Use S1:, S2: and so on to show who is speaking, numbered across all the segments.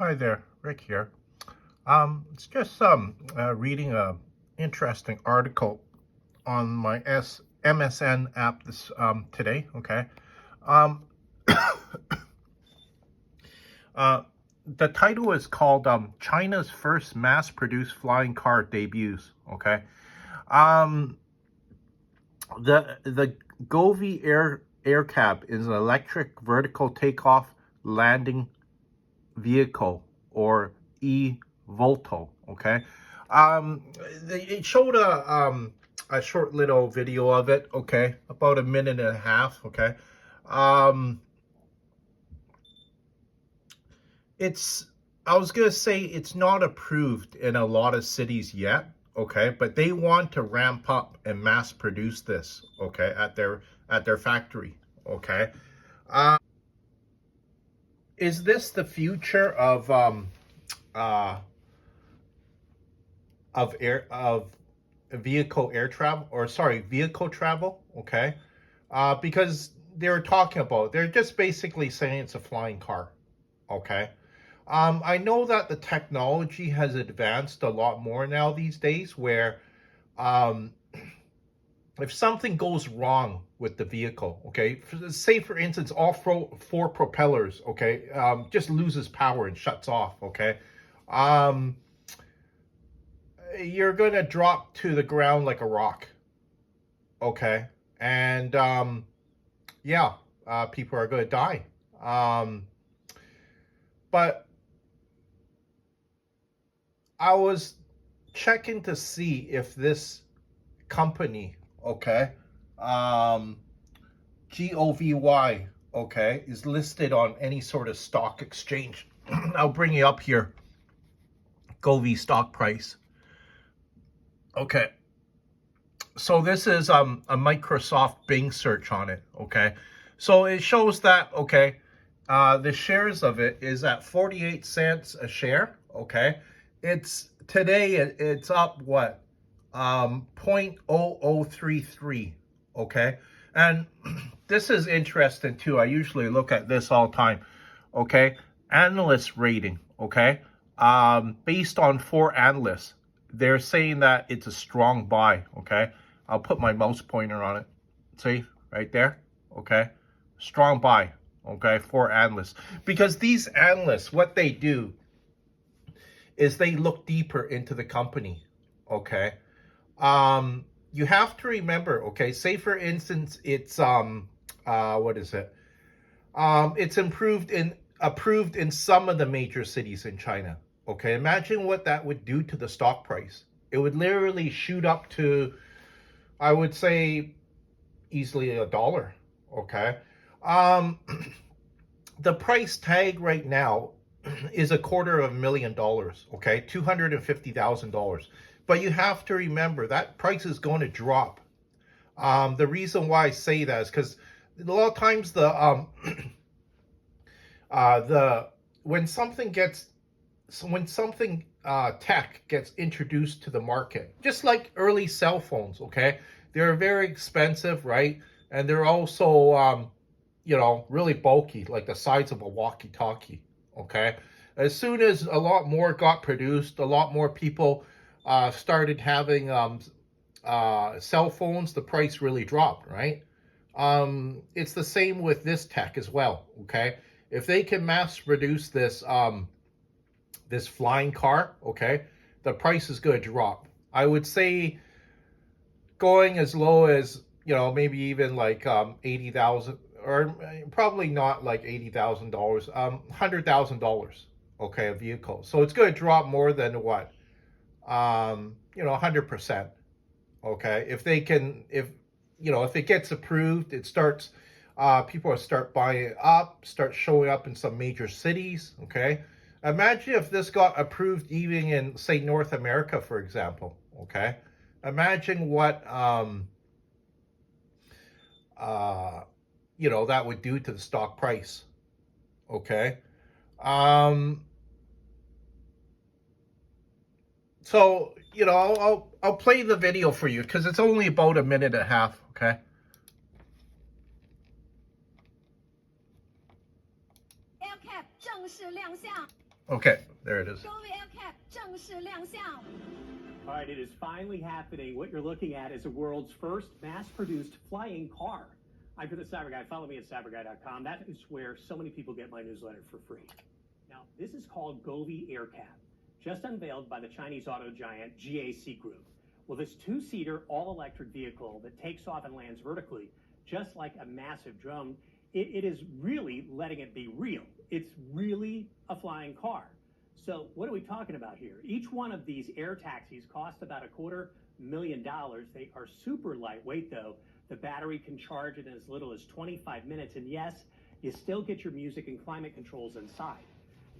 S1: Hi there, Rick here. It's just reading a interesting article on my MSN app this today. Okay, um, uh, the title is called "China's First Mass-Produced Flying Car Debuts." Okay, um, the Govee Air Cab is an electric vertical takeoff landing vehicle, or eVTOL. Okay, um, it showed a short little video of it. Okay, about a minute and a half. Okay, um, it's I was gonna say it's not approved in a lot of cities yet. Okay, but they want to ramp up and mass produce this. Okay, at their factory. Okay, is this the future uh of vehicle air travel, or sorry, vehicle travel? Okay, because they're just basically saying it's a flying car. Okay, I know that the technology has advanced a lot more now these days, where um if something goes wrong with the vehicle, okay, say for instance all four propellers, okay, just loses power and shuts off. Okay, um you're gonna drop to the ground like a rock. Okay, and yeah, people are gonna die. um but I was checking to see if this company, okay, um Govy, okay, is listed on any sort of stock exchange. I'll bring you up here. Govy stock price. Okay, so this is a Microsoft Bing search on it. Okay, so it shows that, okay, the shares of it is at 48 cents a share. Okay, it's today it's up what, 0.0033. Okay, and this is interesting too. I usually look at this all the time. Okay, analyst rating. Okay, based on four analysts, they're saying that it's a strong buy. Okay, I'll put my mouse pointer on it. See, right there. Okay, strong buy. Okay, for analysts, because these analysts, what they do is they look deeper into the company. Okay, you have to remember. Okay, say for instance, it's what is it? It's approved in some of the major cities in China. Okay, imagine what that would do to the stock price. It would literally shoot up to, I would say, easily $1. Okay, um, the price tag right now is $250,000. Okay, $250,000. But you have to remember that price is going to drop. The reason why I say that is because a lot of times the when something gets when something tech gets introduced to the market, just like early cell phones. Okay, they're very expensive, right? And they're also really bulky, like the size of a walkie-talkie. Okay, as soon as a lot more got produced, a lot more people started having cell phones, the price really dropped, right? It's the same with this tech as well. Okay, if they can mass produce this flying car, okay, the price is going to drop. I would say going as low as, maybe even like 80,000, or probably not like $80,000, $100,000. Okay, a vehicle. So it's going to drop more than what, 100%. Okay, if they can, if it gets approved, it starts, people will start buying it up, start showing up in some major cities. Okay, imagine if this got approved even in, say, North America, for example. Okay, imagine what uh that would do to the stock price. Okay, um so I'll play the video for you because it's only about a minute and a half. Okay.
S2: AirCap 正式亮相。
S1: Okay, there it is.
S2: Govee AirCap 正式亮相。
S3: All right, it is finally happening. What you're looking at is the world's first mass-produced flying car. I'm the Cyber Guy. Follow me at cyberguy.com. That is where so many people get my newsletter for free. Now, this is called Govee AirCap, just unveiled by the Chinese auto giant GAC Group. Well, this two-seater, all-electric vehicle that takes off and lands vertically, just like a massive drone, it is really letting it be real. It's really a flying car. So what are we talking about here? Each one of these air taxis cost about $250,000. They are super lightweight, though. The battery can charge in as little as 25 minutes. And yes, you still get your music and climate controls inside.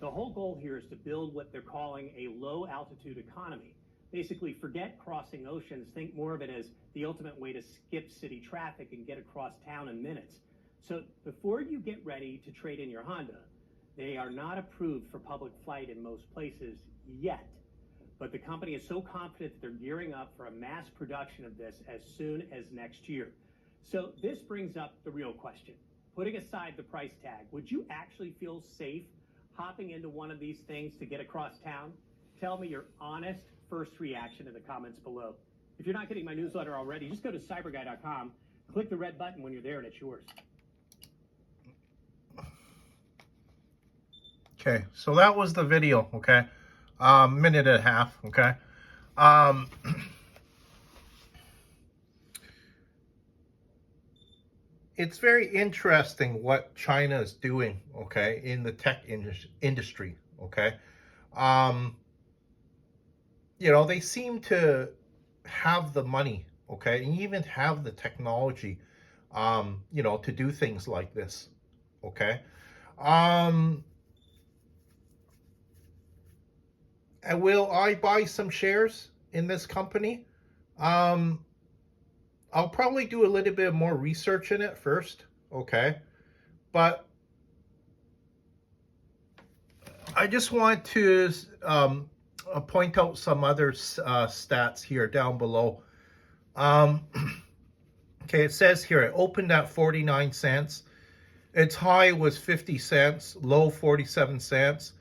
S3: The whole goal here is to build what they're calling a low-altitude economy. Basically, forget crossing oceans. Think more of it as the ultimate way to skip city traffic and get across town in minutes. So before you get ready to trade in your Honda, they are not approved for public flight in most places yet. But the company is so confident that they're gearing up for a mass production of this as soon as next year. So this brings up the real question. Putting aside the price tag, would you actually feel safe hopping into one of these things to get across town? Tell me your honest first reaction in the comments below. If you're not getting my newsletter already, just go to cyberguy.com, click the red button when you're there, and it's yours.
S1: Okay, so that was the video, okay? Minute and a half, okay? It's very interesting what China is doing, okay, in the tech industry, okay? You know, they seem to have the money, okay, and even have the technology, you know, to do things like this, okay? And will I buy some shares in this company? I'll probably do a little bit more research in it first, okay? But I just want to point out some other stats here down below. Okay, it says here it opened at 49 cents. Its high was 50 cents, low 47 cents.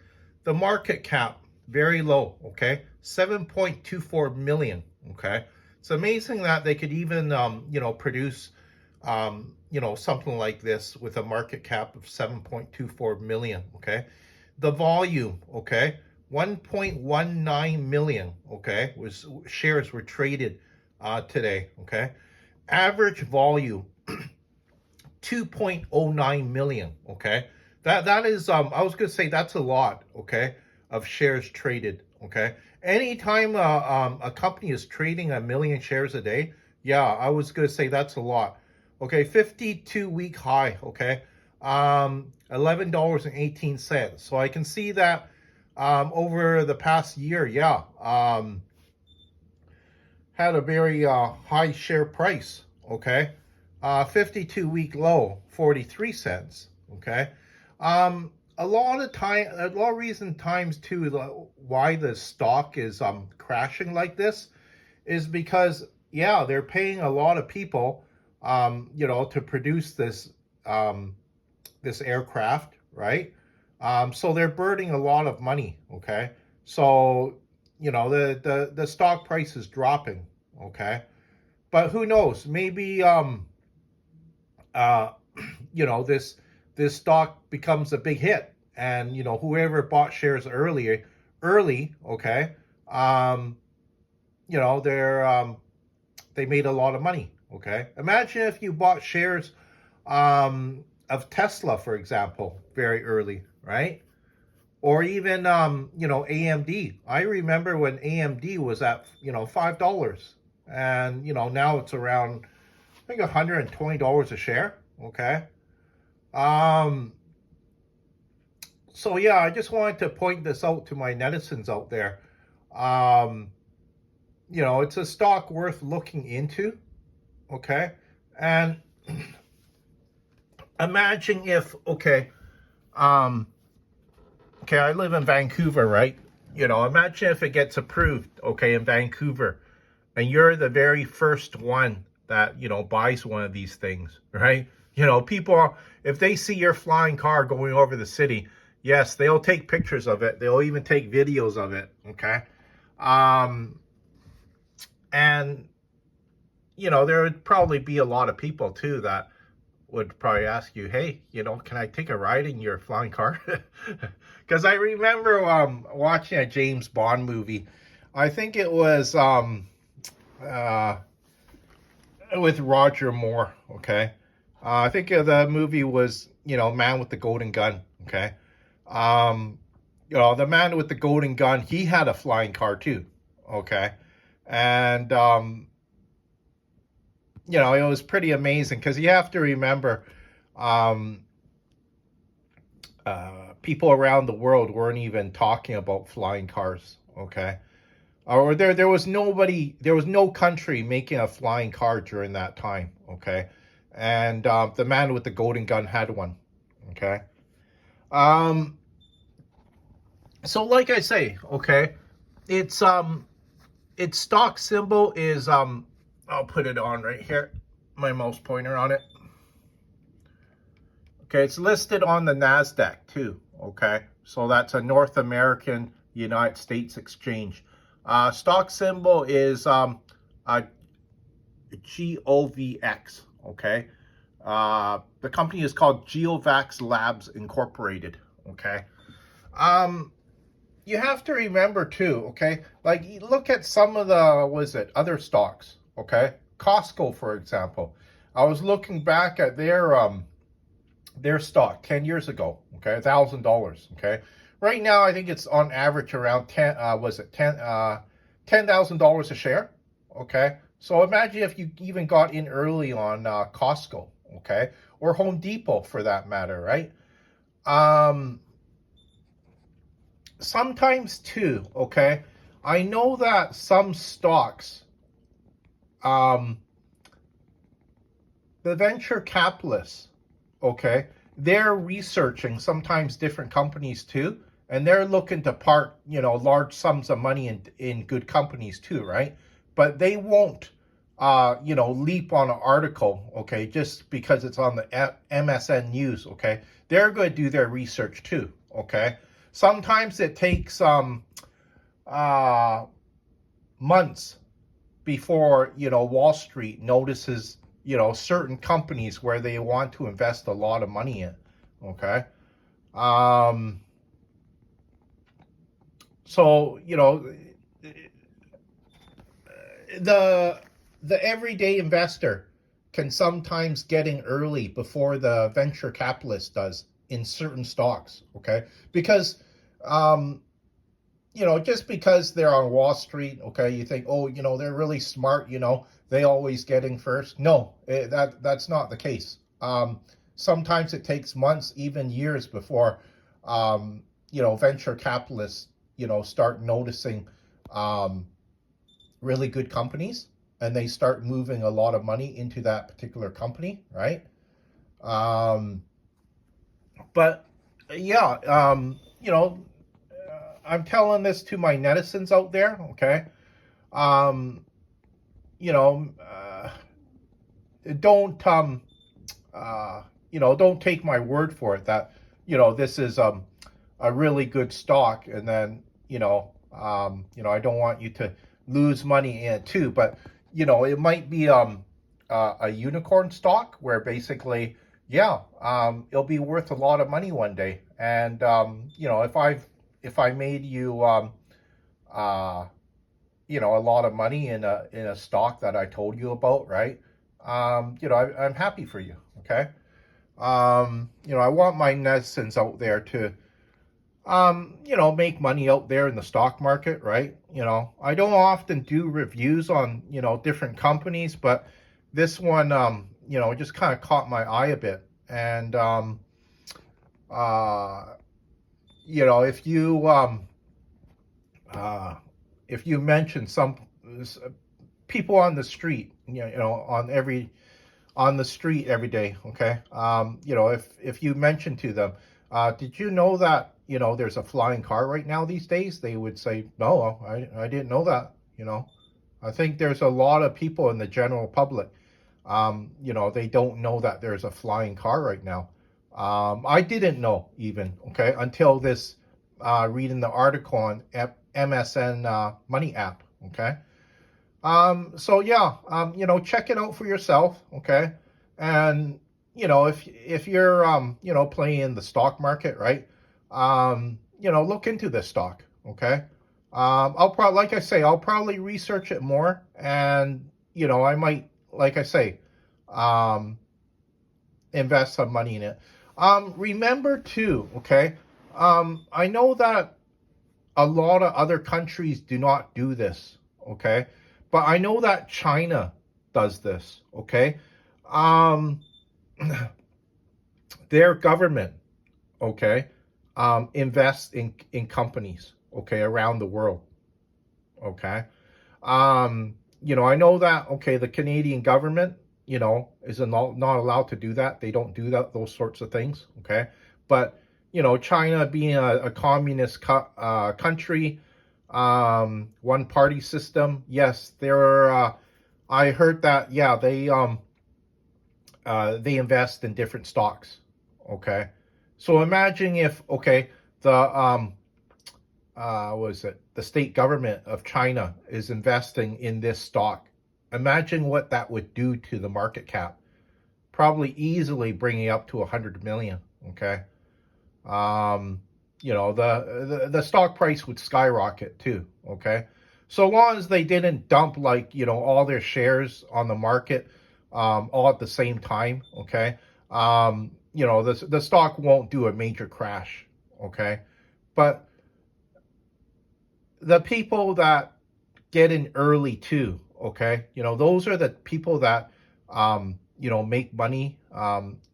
S1: The market cap, very low, okay? 7.24 million, okay? It's amazing that they could even, you know, produce, you know, something like this with a market cap of 7.24 million, okay? The volume, okay? 1.19 million, okay? Shares were traded today, okay? Average volume, 2.09 million, okay? That is, I was going to say that's a lot, okay, of shares traded, okay? Anytime a company is trading 1 million shares a day, yeah, I was going to say that's a lot. Okay, 52-week high, okay? $11.18. So I can see that over the past year, yeah, had a very high share price, okay? 52-week low, 43 cents, okay? A lot of times too, why the stock is crashing like this is because, yeah, they're paying a lot of people, you know, to produce this this aircraft, right? So they're burning a lot of money, okay? So, you know, the stock price is dropping, okay? But who knows? Maybe you know, this stock becomes a big hit, and you know, whoever bought shares early, okay, you know, they made a lot of money, okay? Imagine if you bought shares of Tesla, for example, very early, right? Or even you know, AMD. I remember when AMD was at, you know, $5, and you know, now it's around, I think, $120 a share, okay? So yeah, I just wanted to point this out to my netizens out there. You know, it's a stock worth looking into, okay? And imagine if, okay, okay, I live in Vancouver, right? You know, imagine if it gets approved, okay, in Vancouver, and you're the very first one that, you know, buys one of these things, right? You know, people, if they see your flying car going over the city, Yes, they'll take pictures of it. They'll even take videos of it. Okay. And, you know, there would probably be a lot of people too that would probably ask you, hey, you know, can I take a ride in your flying car? Because I remember watching a James Bond movie. I think it was with Roger Moore, okay? I think the movie was, you know, Man with the Golden Gun, okay? You know, the man with the golden gun, he had a flying car too, okay? And, you know, it was pretty amazing because you have to remember people around the world weren't even talking about flying cars, okay? Or there was no country making a flying car during that time, okay? And the man with the golden gun had one, okay? So like I say, okay, its stock symbol is I'll put it on right here, my mouse pointer on it. Okay, it's listed on the NASDAQ too, okay? So that's a North American United States exchange. Stock symbol is GOVX, okay? The company is called GeoVax Labs Incorporated, okay? You have to remember too, okay? Like, you look at some of the, other stocks, okay? Costco, for example. I was looking back at their stock 10 years ago, okay? $1,000, okay? Right now, I think it's on average around $10,000 a share, okay? So imagine if you even got in early on Costco, okay? Or Home Depot, for that matter, right? Sometimes too, okay? I know that some stocks, the venture capitalists, okay, they're researching sometimes different companies too, and they're looking to park, you know, large sums of money in good companies too, right? But they won't, you know, leap on an article, okay, just because it's on the MSN News, okay? They're going to do their research too, okay? Sometimes it takes months before, you know, Wall Street notices, you know, certain companies where they want to invest a lot of money in, okay? So, you know, the everyday investor can sometimes get in early before the venture capitalist does in certain stocks, okay? Because, you know, just because they're on Wall Street, okay, you think, oh, you know, they're really smart, you know, they always get in first. No, that's not the case. Sometimes it takes months, even years before, you know, venture capitalists, you know, start noticing really good companies, and they start moving a lot of money into that particular company, right? But yeah, you know, I'm telling this to my netizens out there, okay? You know, don't you know, don't take my word for it that, you know, this is a really good stock, and then, you know, I don't want you to lose money in it too, but, you know, it might be a unicorn stock where basically, yeah, it'll be worth a lot of money one day. And you know, if I made you you know, a lot of money in a stock that I told you about, right? You know, I'm happy for you, okay? You know, I want my netizens out there to you know, make money out there in the stock market, right? You know, I don't often do reviews on, you know, different companies, but this one, you know, just kind of caught my eye a bit. And, you know, if you mention some people on the street, you know, on the street every day, okay? You know, if you mention to them, did you know that, you know, there's a flying car right now these days? They would say, no, I didn't know that, you know. I think there's a lot of people in the general public, you know, they don't know that there's a flying car right now. I didn't know even, okay, until this reading the article on MSN Money app, okay. So yeah, check it out for yourself, okay, and if you're playing in the stock market, right, look into this stock, okay. Like I say, I'll probably research it more, and I might, like I say, invest some money in it. Remember too, okay, I know that a lot of other countries do not do this, okay, but I know that China does this, okay. Their government, okay, invests in companies, okay, around the world, okay. I know that, okay, the Canadian government, is not allowed to do that. They don't do those sorts of things, okay. But China being a communist country, one party system, yes, I heard that, yeah, they invest in different stocks, okay. So imagine if, okay, the what is it? The state government of China is investing in this stock. Imagine what that would do to the market cap. Probably easily bringing up to 100 million. Okay. The stock price would skyrocket too. Okay. So long as they didn't dump all their shares on the market, all at the same time. Okay. The stock won't do a major crash. Okay. But the people that get in early too, okay, those are the people that make money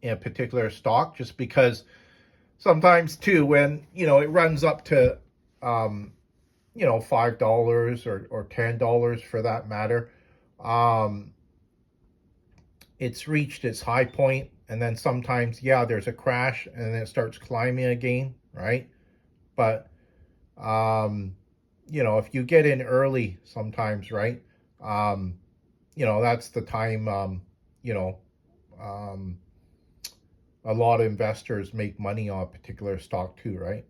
S1: in a particular stock, just because sometimes too, when it runs up to $5 or $10 for that matter, it's reached its high point, and then sometimes, yeah, there's a crash and then it starts climbing again, right? But if you get in early sometimes, right? That's the time, a lot of investors make money on a particular stock too, right?